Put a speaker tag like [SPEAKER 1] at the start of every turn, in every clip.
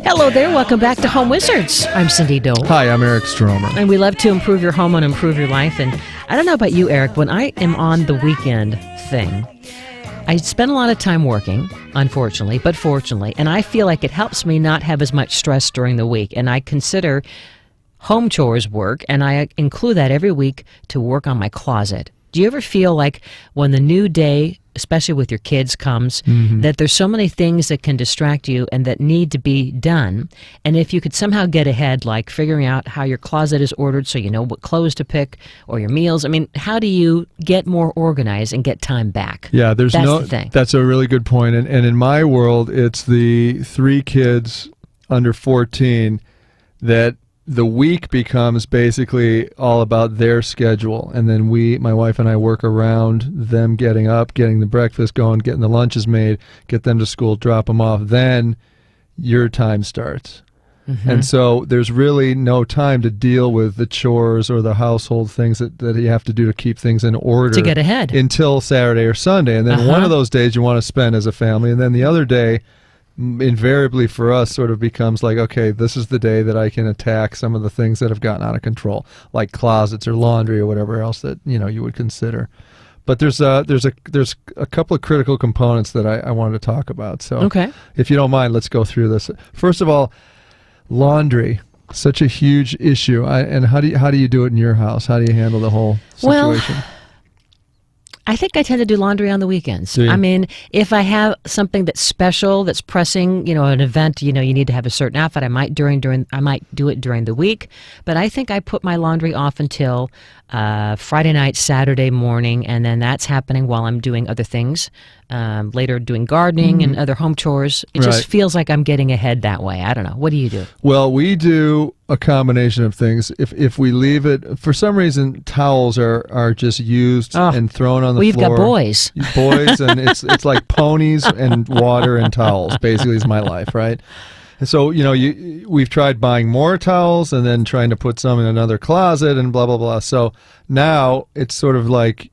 [SPEAKER 1] Hello there, welcome back to Home Wizards. I'm Cindy Dole.
[SPEAKER 2] Hi, I'm Eric Stromer.
[SPEAKER 1] And we love to improve your home and improve your life. And I don't know about you, Eric, when I am on the weekend thing, I spend a lot of time working, unfortunately, but fortunately, and I feel like it helps me not have as much stress during the week. And I consider home chores work, and I include that every week to work on my closet. Do you ever feel like when the new day, especially with your kids, comes, that there's so many things that can distract you and that need to be done? And if you could somehow get ahead, like figuring out how your closet is ordered so you know what clothes to pick or your meals, I mean, how do you get more organized and get time back?
[SPEAKER 2] Yeah, that's the
[SPEAKER 1] thing.
[SPEAKER 2] That's a really good point. And in my world, it's the 3 kids under 14 that the week becomes basically all about their schedule, and then my wife and I work around them getting up, getting the breakfast going, getting the lunches made, get them to school, drop them off. Then your time starts. And so there's really no time to deal with the chores or the household things that you have to do to keep things in order.
[SPEAKER 1] To get ahead.
[SPEAKER 2] Until Saturday or Sunday. And then one of those days you want to spend as a family, and then the other day invariably for us sort of becomes like, okay, this is the day that I can attack some of the things that have gotten out of control, like closets or laundry or whatever else that you would consider. But there's a couple of critical components that I wanted to talk about. So if you don't mind, let's go through this. First of all, laundry, such a huge issue. And how do you do it in your house? How do you handle the whole situation?
[SPEAKER 1] Well, I think I tend to do laundry on the weekends.
[SPEAKER 2] Do you?
[SPEAKER 1] I mean, if I have something that's special, that's pressing, an event, you need to have a certain outfit, I might do it during the week. But I think I put my laundry off until Friday night, Saturday morning, and then that's happening while I'm doing other things. Later doing gardening and other home chores. It just feels like I'm getting ahead that way. I don't know. What do you do?
[SPEAKER 2] Well, we do a combination of things. If we leave it, for some reason, towels are just used and thrown on the floor.
[SPEAKER 1] We've got boys.
[SPEAKER 2] Boys, and it's like ponies and water and towels, basically, is my life, right? And so, we've tried buying more towels and then trying to put some in another closet and blah, blah, blah. So now it's sort of like,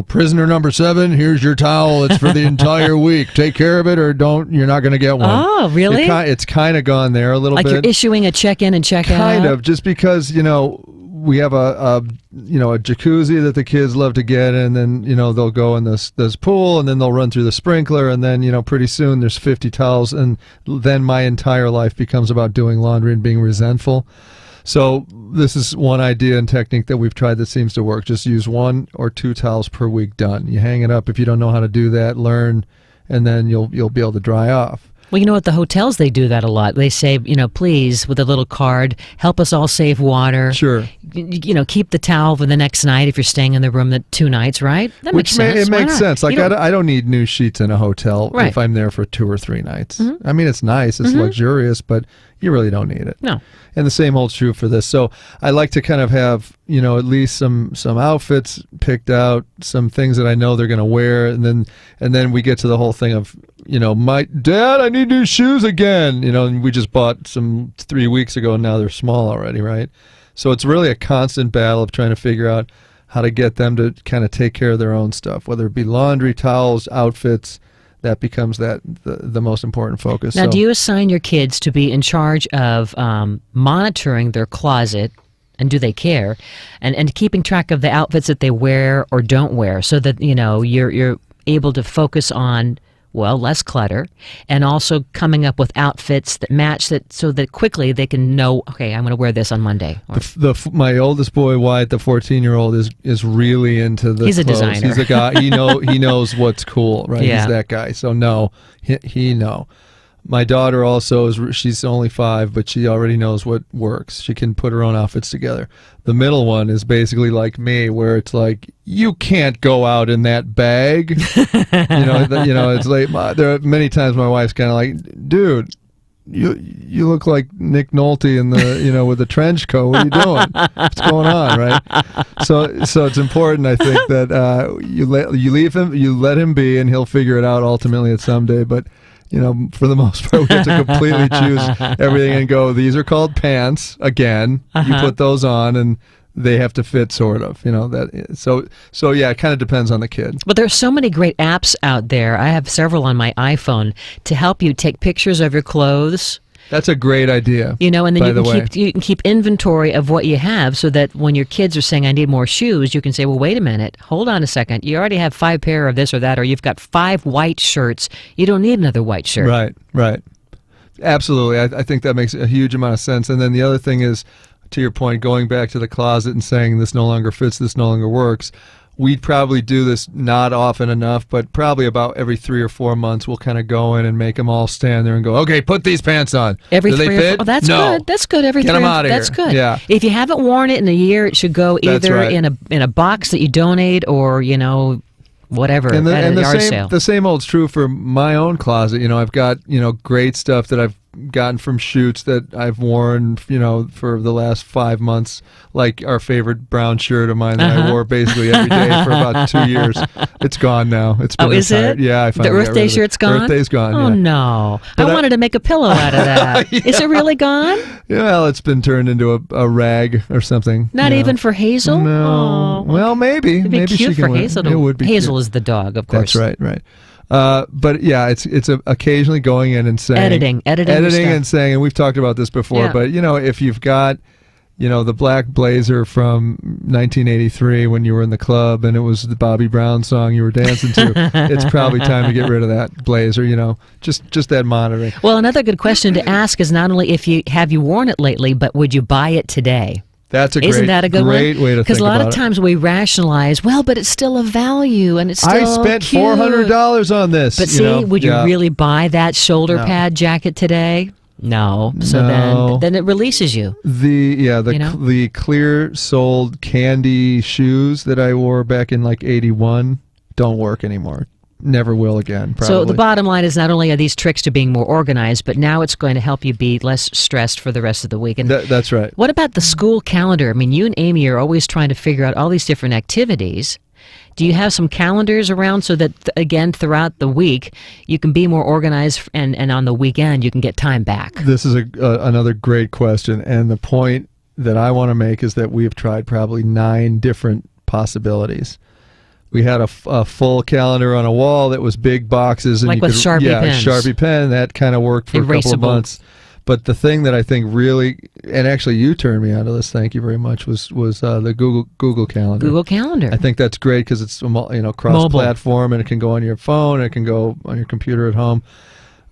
[SPEAKER 2] prisoner number 7, here's your towel. It's for the entire week. Take care of it or don't. You're not going to get one.
[SPEAKER 1] Oh, really?
[SPEAKER 2] It's kind of gone there a little bit.
[SPEAKER 1] Like you're issuing a check-in and check-out?
[SPEAKER 2] Kind of, just because, we have a jacuzzi that the kids love to get in, and then, they'll go in this pool, and then they'll run through the sprinkler, and then, pretty soon there's 50 towels, and then my entire life becomes about doing laundry and being resentful. So this is one idea and technique that we've tried that seems to work. Just use 1 or 2 towels per week, done. You hang it up. If you don't know how to do that, learn, and then you'll be able to dry off.
[SPEAKER 1] Well, at the hotels, they do that a lot. They say, please, with a little card, help us all save water.
[SPEAKER 2] Sure.
[SPEAKER 1] Keep the towel for the next night if you're staying in the room 2 nights, right? That makes sense.
[SPEAKER 2] It makes sense. Like, I don't need new sheets in a hotel if I'm there for 2 or 3 nights. I mean, it's nice, it's luxurious, but you really don't need it.
[SPEAKER 1] No.
[SPEAKER 2] And the same holds true for this. So I like to kind of have, at least some outfits picked out, some things that I know they're going to wear, and then we get to the whole thing of, my dad, I need new shoes again. And we just bought some 3 weeks ago, and now they're small already, right? So it's really a constant battle of trying to figure out how to get them to kind of take care of their own stuff, whether it be laundry, towels, outfits. That becomes the most important focus.
[SPEAKER 1] Now, do you assign your kids to be in charge of monitoring their closet, and do they care, and keeping track of the outfits that they wear or don't wear, so that you're able to focus on less clutter, and also coming up with outfits that match that, so that quickly they can know, okay, I'm going to wear this on Monday.
[SPEAKER 2] My oldest boy, Wyatt, the 14-year-old, is really into the
[SPEAKER 1] He's
[SPEAKER 2] clothes.
[SPEAKER 1] A designer.
[SPEAKER 2] He's a guy. He knows what's cool, right?
[SPEAKER 1] Yeah.
[SPEAKER 2] He's that guy. So no, he know. My daughter also she's only 5, but she already knows what works. She can put her own outfits together. The middle one is basically like me, where it's like, you can't go out in that bag. It's like, there are many times my wife's kind of like, dude, you look like Nick Nolte in the with the trench coat. What are you doing? What's going on, right? So it's important, I think, that you let him be, and he'll figure it out ultimately at some day. But for the most part, we have to completely choose everything and go, these are called pants. Again, you put those on, and they have to fit, sort of, that. So yeah, it kind of depends on the kid.
[SPEAKER 1] But there's so many great apps out there. I have several on my iPhone to help you take pictures of your clothes.
[SPEAKER 2] That's a great idea.
[SPEAKER 1] And then you can keep inventory of what you have, so that when your kids are saying, I need more shoes, you can say, well, wait a minute, hold on a second. You already have 5 pair of this or that, or you've got 5 white shirts. You don't need another white shirt.
[SPEAKER 2] Right. Absolutely. I think that makes a huge amount of sense. And then the other thing is, to your point, going back to the closet and saying this no longer fits, this no longer works. We'd probably do this not often enough, but probably about every 3 or 4 months, we'll kind of go in and make them all stand there and go, okay, put these pants on.
[SPEAKER 1] Every
[SPEAKER 2] Do they
[SPEAKER 1] 3
[SPEAKER 2] fit?
[SPEAKER 1] or 4. Oh, that's
[SPEAKER 2] no.
[SPEAKER 1] good. That's good. Every
[SPEAKER 2] Get
[SPEAKER 1] 3
[SPEAKER 2] them
[SPEAKER 1] or
[SPEAKER 2] out of
[SPEAKER 1] That's
[SPEAKER 2] here.
[SPEAKER 1] good.
[SPEAKER 2] Yeah.
[SPEAKER 1] If you haven't worn it in a year, it should go either
[SPEAKER 2] right.
[SPEAKER 1] in a box that you donate, or whatever, at a yard sale.
[SPEAKER 2] The same holds true for my own closet. I've got great stuff that I've gotten from shoots that I've worn for the last 5 months, like our favorite brown shirt of mine that I wore basically every day for about 2 years. It's gone now. It's been
[SPEAKER 1] is
[SPEAKER 2] retired.
[SPEAKER 1] it?
[SPEAKER 2] Yeah, I finally
[SPEAKER 1] the Earth
[SPEAKER 2] got
[SPEAKER 1] Day
[SPEAKER 2] rid of it.
[SPEAKER 1] shirt's gone.
[SPEAKER 2] Earth Day's gone.
[SPEAKER 1] Oh
[SPEAKER 2] yeah.
[SPEAKER 1] no!
[SPEAKER 2] But
[SPEAKER 1] I wanted to make a pillow out of that.
[SPEAKER 2] Yeah.
[SPEAKER 1] Is it really gone?
[SPEAKER 2] Yeah, well, it's been turned into a rag or something.
[SPEAKER 1] Not even for Hazel?
[SPEAKER 2] No.
[SPEAKER 1] Oh.
[SPEAKER 2] Well, maybe.
[SPEAKER 1] It'd be
[SPEAKER 2] maybe
[SPEAKER 1] cute
[SPEAKER 2] she can
[SPEAKER 1] for
[SPEAKER 2] wear it.
[SPEAKER 1] Hazel.
[SPEAKER 2] It would be
[SPEAKER 1] Hazel
[SPEAKER 2] cute.
[SPEAKER 1] is the dog, of course.
[SPEAKER 2] That's right. But yeah, it's occasionally going in and saying
[SPEAKER 1] editing
[SPEAKER 2] and saying, and we've talked about this before.
[SPEAKER 1] Yeah.
[SPEAKER 2] But if you've got the black blazer from 1983 when you were in the club and it was the Bobby Brown song you were dancing to, it's probably time to get rid of that blazer. Just that monitoring.
[SPEAKER 1] Well, another good question to ask is not only have you worn it lately, but would you buy it today?
[SPEAKER 2] That's a
[SPEAKER 1] Isn't that a good
[SPEAKER 2] great way to think about it.
[SPEAKER 1] Because a lot of times we rationalize, well, but it's still a value and it's still
[SPEAKER 2] I spent
[SPEAKER 1] cute.
[SPEAKER 2] $400 on this.
[SPEAKER 1] But see, would you really buy that shoulder pad jacket today? No. So then it releases you.
[SPEAKER 2] The clear soled candy shoes that I wore back in like 81 don't work anymore. Never will again, probably.
[SPEAKER 1] So the bottom line is, not only are these tricks to being more organized, but now it's going to help you be less stressed for the rest of the week. And
[SPEAKER 2] that's right.
[SPEAKER 1] What about the school calendar? I mean, you and Amy are always trying to figure out all these different activities. Do you have some calendars around so that, again, throughout the week, you can be more organized, and on the weekend you can get time back?
[SPEAKER 2] This is another great question. And the point that I want to make is that we've tried probably 9 different possibilities. We had a full calendar on a wall that was big boxes. And
[SPEAKER 1] like with Sharpie pens.
[SPEAKER 2] Sharpie pen. That kind of worked for a couple of months. But the thing that I think really, and actually you turned me onto this, thank you very much, was the Google Calendar.
[SPEAKER 1] Google Calendar.
[SPEAKER 2] I think that's great because it's cross-platform, and it can go on your phone, and it can go on your computer at home.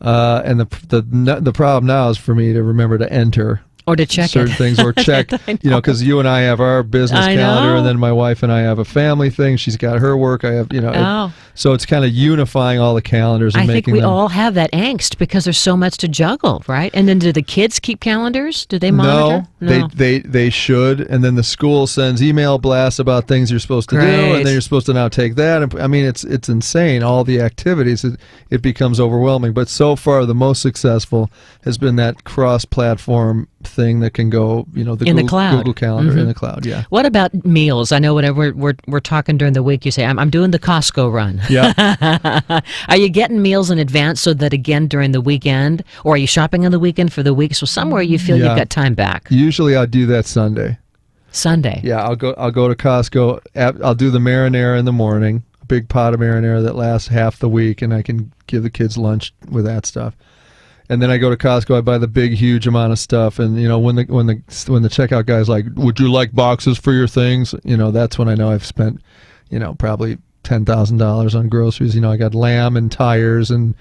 [SPEAKER 2] And the problem now is for me to remember to enter
[SPEAKER 1] or to check
[SPEAKER 2] certain things, or check, because you and I have our business calendar, and then my wife and I have a family thing. She's got her work. I have, so it's kind of unifying all the calendars and
[SPEAKER 1] I
[SPEAKER 2] making
[SPEAKER 1] think we all have that angst because there's so much to juggle, right? And then do the kids keep calendars? Do they monitor?
[SPEAKER 2] No. They should, and then the school sends email blasts about things you're supposed to do, and then you're supposed to now take that. And I mean, it's insane. All the activities, it becomes overwhelming. But so far, the most successful has been that cross-platform thing that can go,
[SPEAKER 1] the cloud.
[SPEAKER 2] Google Calendar in the cloud. Yeah.
[SPEAKER 1] What about meals? I know whenever we're talking during the week, you say, I'm doing the Costco run.
[SPEAKER 2] Yeah.
[SPEAKER 1] Are you getting meals in advance so that, again, during the weekend, or are you shopping on the weekend for the week, so somewhere you feel you've got time back?
[SPEAKER 2] Usually I'll do that Sunday. Yeah, I'll go to Costco. I'll do the marinara in the morning, a big pot of marinara that lasts half the week, and I can give the kids lunch with that stuff. And then I go to Costco. I buy the big, huge amount of stuff. And when the checkout guy's like, "Would you like boxes for your things?" That's when I know I've spent, probably $10,000 on groceries. I got lamb and tires and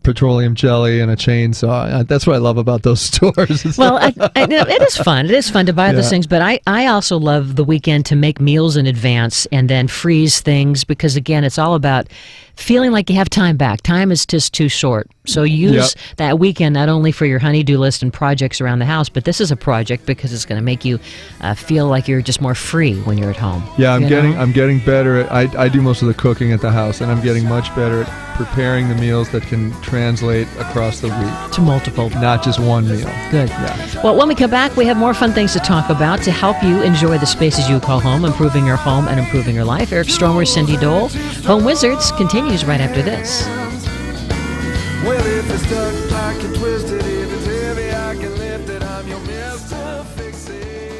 [SPEAKER 2] petroleum jelly and a chainsaw. That's what I love about those stores.
[SPEAKER 1] Well, it is fun. It is fun to buy those things. But I also love the weekend to make meals in advance and then freeze things, because, again, it's all about feeling like you have time back. Time is just too short. So use that weekend not only for your honey-do list and projects around the house, but this is a project because it's going to make you feel like you're just more free when you're at home.
[SPEAKER 2] Yeah, I'm getting better at. I do most of the cooking at the house, and I'm getting much better at preparing the meals that can translate across the week
[SPEAKER 1] to multiple,
[SPEAKER 2] not just one meal.
[SPEAKER 1] Good.
[SPEAKER 2] Yeah.
[SPEAKER 1] Well, when we come back, we have more fun things to talk about to help you enjoy the spaces you call home, improving your home and improving your life. Eric Stromer, Cindy Dole, Home Wizards continues right after this.
[SPEAKER 3] Well, if it's stuck, I can twist it. If it's heavy, I can lift it. I'm your Mr. Fix-It.